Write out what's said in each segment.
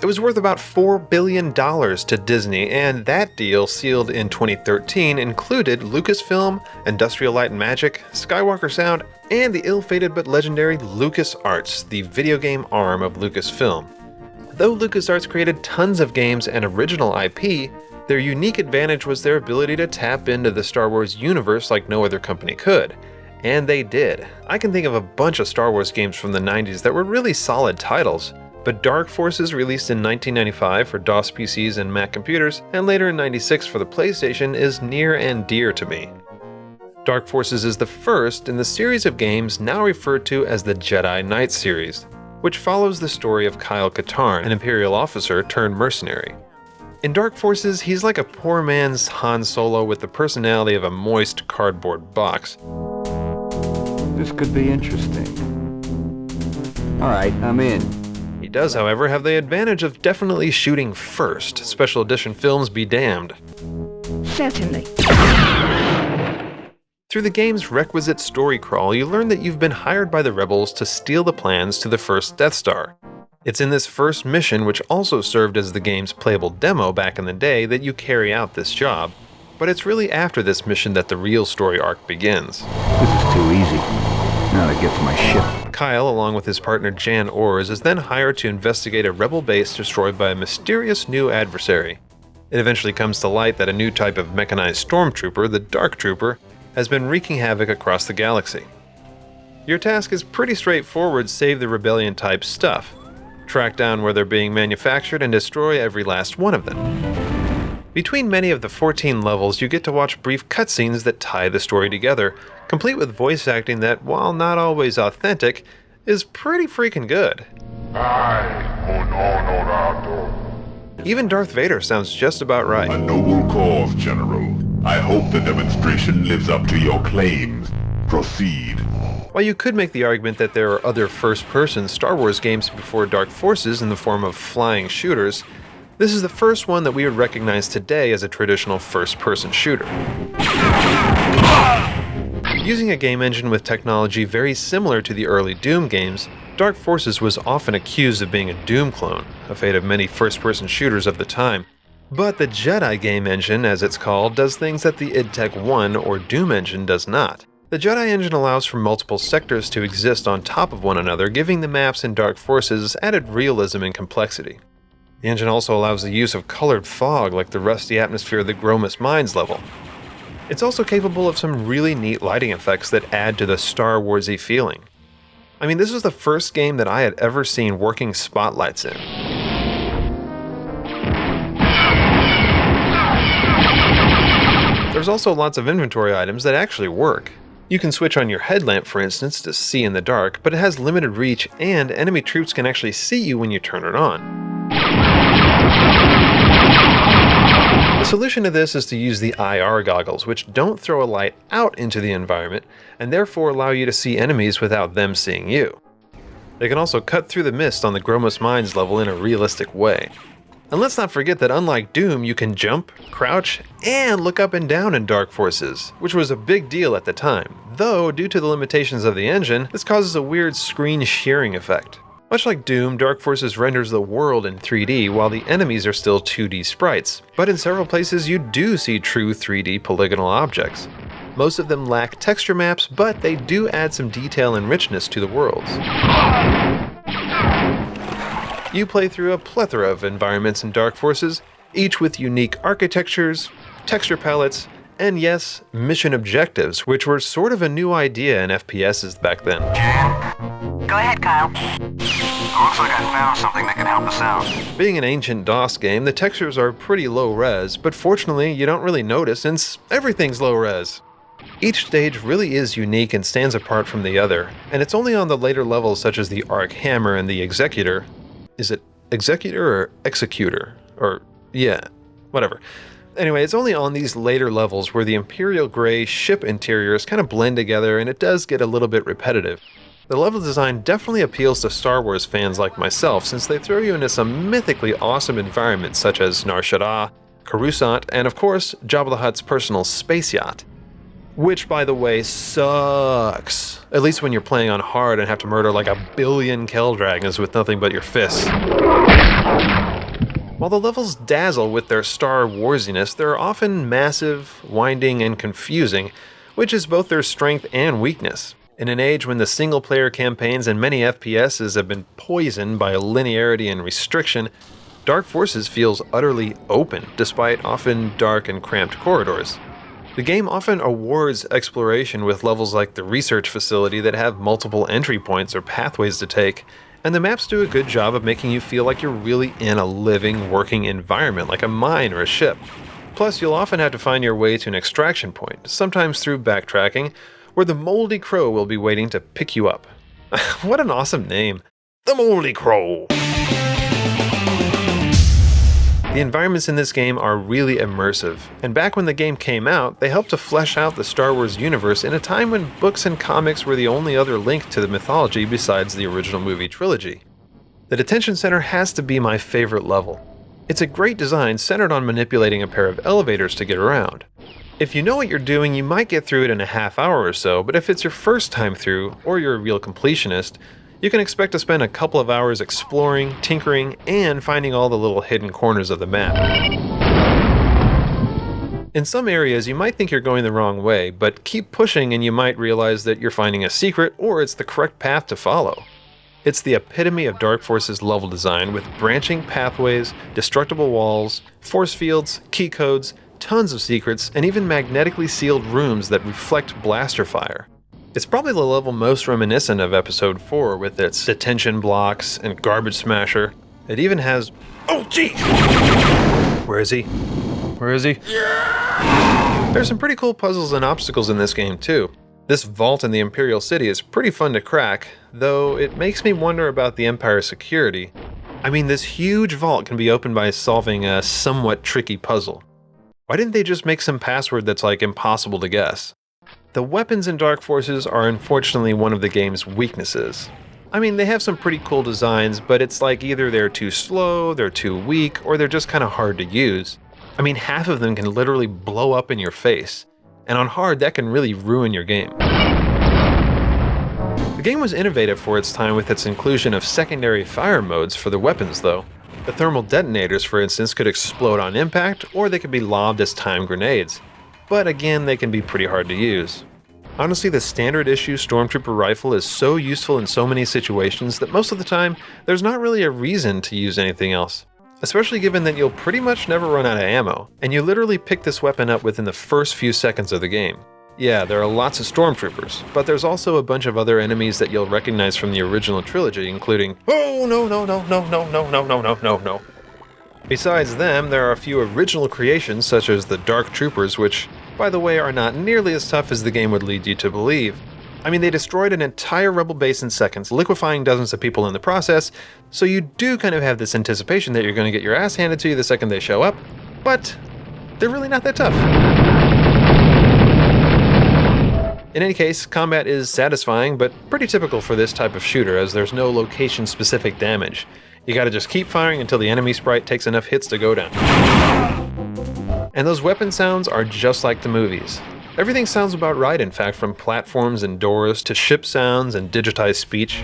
It was worth about $4 billion to Disney, and that deal, sealed in 2013, included Lucasfilm, Industrial Light and Magic, Skywalker Sound, and the ill-fated but legendary LucasArts, the video game arm of Lucasfilm. Though LucasArts created tons of games and original IP, their unique advantage was their ability to tap into the Star Wars universe like no other company could. And they did. I can think of a bunch of Star Wars games from the 90s that were really solid titles, but Dark Forces, released in 1995 for DOS PCs and Mac computers, and later in '96 for the PlayStation, is near and dear to me. Dark Forces is the first in the series of games now referred to as the Jedi Knight series, which follows the story of Kyle Katarn, an Imperial officer turned mercenary. In Dark Forces, he's like a poor man's Han Solo with the personality of a moist cardboard box. This could be interesting. Alright, I'm in. He does, however, have the advantage of definitely shooting first. Special edition films be damned. Certainly. Through the game's requisite story crawl, you learn that you've been hired by the rebels to steal the plans to the first Death Star. It's in this first mission, which also served as the game's playable demo back in the day, that you carry out this job. But it's really after this mission that the real story arc begins. This is too easy. Now to get to my ship. Kyle, along with his partner Jan Ors, is then hired to investigate a rebel base destroyed by a mysterious new adversary. It eventually comes to light that a new type of mechanized stormtrooper, the Dark Trooper, has been wreaking havoc across the galaxy. Your task is pretty straightforward, save the rebellion-type stuff. Track down where they're being manufactured and destroy every last one of them. Between many of the 14 levels, you get to watch brief cutscenes that tie the story together, complete with voice acting that, while not always authentic, is pretty freaking good. Even Darth Vader sounds just about right. A noble cause, General. I hope the demonstration lives up to your claims. Proceed. While you could make the argument that there are other first-person Star Wars games before Dark Forces in the form of flying shooters, this is the first one that we would recognize today as a traditional first-person shooter. Using a game engine with technology very similar to the early Doom games, Dark Forces was often accused of being a Doom clone, a fate of many first-person shooters of the time. But the Jedi game engine, as it's called, does things that the id Tech 1 or Doom engine does not. The Jedi engine allows for multiple sectors to exist on top of one another, giving the maps in Dark Forces added realism and complexity. The engine also allows the use of colored fog like the rusty atmosphere of the Gromus Mines level. It's also capable of some really neat lighting effects that add to the Star Wars-y feeling. I mean, this was the first game that I had ever seen working spotlights in. There's also lots of inventory items that actually work. You can switch on your headlamp, for instance, to see in the dark, but it has limited reach, and enemy troops can actually see you when you turn it on. The solution to this is to use the IR goggles, which don't throw a light out into the environment, and therefore allow you to see enemies without them seeing you. They can also cut through the mist on the Gromus Mines level in a realistic way. And let's not forget that unlike Doom, you can jump, crouch, and look up and down in Dark Forces, which was a big deal at the time. Though, due to the limitations of the engine, this causes a weird screen shearing effect. Much like Doom, Dark Forces renders the world in 3D while the enemies are still 2D sprites, but in several places you do see true 3D polygonal objects. Most of them lack texture maps, but they do add some detail and richness to the worlds. You play through a plethora of environments in Dark Forces, each with unique architectures, texture palettes, and yes, mission objectives, which were sort of a new idea in FPSs back then. Jan? Go ahead, Kyle. Looks like I found something that can help us out. Being an ancient DOS game, the textures are pretty low res, but fortunately you don't really notice since everything's low res. Each stage really is unique and stands apart from the other, and it's only on the later levels such as the Arc Hammer and the Executor. Is it Executor or Executor? Or, yeah, whatever. Anyway, it's only on these later levels where the Imperial Grey ship interiors kind of blend together and it does get a little bit repetitive. The level design definitely appeals to Star Wars fans like myself since they throw you into some mythically awesome environments such as Nar Shaddaa, Coruscant, and of course, Jabba the Hutt's personal space yacht. Which, by the way, sucks. At least when you're playing on hard and have to murder like 1 billion Kell Dragons with nothing but your fists. While the levels dazzle with their Star Warsiness, they're often massive, winding, and confusing, which is both their strength and weakness. In an age when the single-player campaigns in many FPSs have been poisoned by linearity and restriction, Dark Forces feels utterly open, despite often dark and cramped corridors. The game often awards exploration with levels like the research facility that have multiple entry points or pathways to take, and the maps do a good job of making you feel like you're really in a living, working environment, like a mine or a ship. Plus, you'll often have to find your way to an extraction point, sometimes through backtracking, where the Moldy Crow will be waiting to pick you up. What an awesome name. The Moldy Crow! The environments in this game are really immersive, and back when the game came out, they helped to flesh out the Star Wars universe in a time when books and comics were the only other link to the mythology besides the original movie trilogy. The Detention Center has to be my favorite level. It's a great design centered on manipulating a pair of elevators to get around. If you know what you're doing, you might get through it in a half hour or so, but if it's your first time through, or you're a real completionist, you can expect to spend a couple of hours exploring, tinkering, and finding all the little hidden corners of the map. In some areas, you might think you're going the wrong way, but keep pushing and you might realize that you're finding a secret or it's the correct path to follow. It's the epitome of Dark Forces level design with branching pathways, destructible walls, force fields, key codes, tons of secrets, and even magnetically sealed rooms that reflect blaster fire. It's probably the level most reminiscent of Episode 4 with its detention blocks and garbage smasher. It even has... Oh, gee! Where is he? Where is he? Yeah! There's some pretty cool puzzles and obstacles in this game, too. This vault in the Imperial City is pretty fun to crack, though it makes me wonder about the Empire's security. I mean, this huge vault can be opened by solving a somewhat tricky puzzle. Why didn't they just make some password that's like impossible to guess? The weapons in Dark Forces are unfortunately one of the game's weaknesses. I mean, they have some pretty cool designs, but it's like either they're too slow, they're too weak, or they're just kind of hard to use. I mean, half of them can literally blow up in your face, and on hard, that can really ruin your game. The game was innovative for its time with its inclusion of secondary fire modes for the weapons, though. The thermal detonators, for instance, could explode on impact, or they could be lobbed as timed grenades. But again, they can be pretty hard to use. Honestly, the standard issue Stormtrooper rifle is so useful in so many situations that most of the time, there's not really a reason to use anything else. Especially given that you'll pretty much never run out of ammo, and you literally pick this weapon up within the first few seconds of the game. Yeah, there are lots of Stormtroopers, but there's also a bunch of other enemies that you'll recognize from the original trilogy, including no. Besides them, there are a few original creations such as the Dark Troopers, which, by the way, are not nearly as tough as the game would lead you to believe. I mean, they destroyed an entire rebel base in seconds, liquefying dozens of people in the process, so you do kind of have this anticipation that you're going to get your ass handed to you the second they show up, but they're really not that tough. In any case, combat is satisfying, but pretty typical for this type of shooter, as there's no location-specific damage. You gotta just keep firing until the enemy sprite takes enough hits to go down. And those weapon sounds are just like the movies. Everything sounds about right, in fact, from platforms and doors to ship sounds and digitized speech.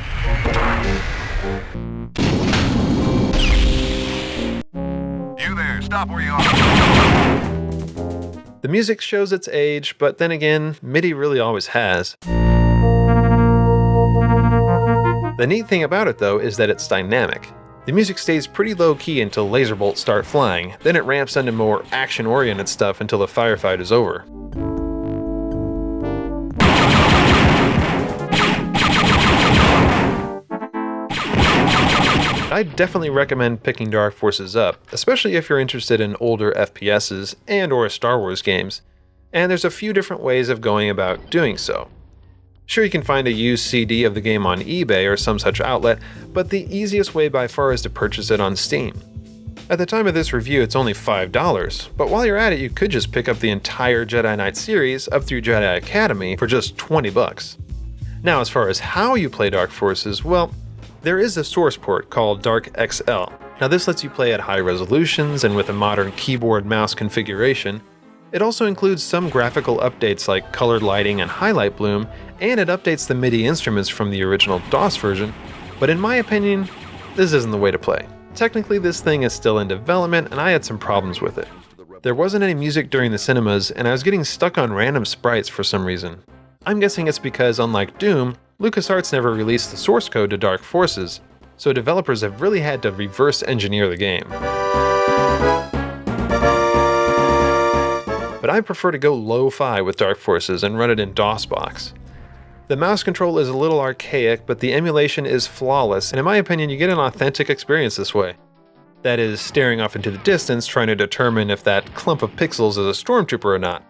You there, stop where you are. The music shows its age, but then again, MIDI really always has. The neat thing about it, though, is that it's dynamic. The music stays pretty low-key until laser bolts start flying, then it ramps into more action-oriented stuff until the firefight is over. I definitely recommend picking Dark Forces up, especially if you're interested in older FPSs and/or Star Wars games, and there's a few different ways of going about doing so. Sure, you can find a used CD of the game on eBay or some such outlet, but the easiest way by far is to purchase it on Steam. At the time of this review, it's only $5, but while you're at it, you could just pick up the entire Jedi Knight series up through Jedi Academy for just $20. Now, as far as how you play Dark Forces, well, there is a source port called Dark XL. Now, this lets you play at high resolutions and with a modern keyboard mouse configuration. It also includes some graphical updates like colored lighting and highlight bloom, and it updates the MIDI instruments from the original DOS version, but in my opinion, this isn't the way to play. Technically, this thing is still in development, and I had some problems with it. There wasn't any music during the cinemas, and I was getting stuck on random sprites for some reason. I'm guessing it's because, unlike Doom, LucasArts never released the source code to Dark Forces, so developers have really had to reverse engineer the game. But I prefer to go lo-fi with Dark Forces and run it in DOSBox. The mouse control is a little archaic, but the emulation is flawless, and in my opinion you get an authentic experience this way. That is, staring off into the distance trying to determine if that clump of pixels is a stormtrooper or not.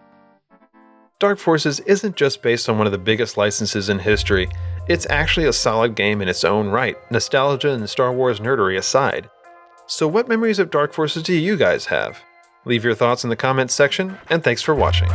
Dark Forces isn't just based on one of the biggest licenses in history, it's actually a solid game in its own right, nostalgia and Star Wars nerdery aside. So what memories of Dark Forces do you guys have? Leave your thoughts in the comments section, and thanks for watching.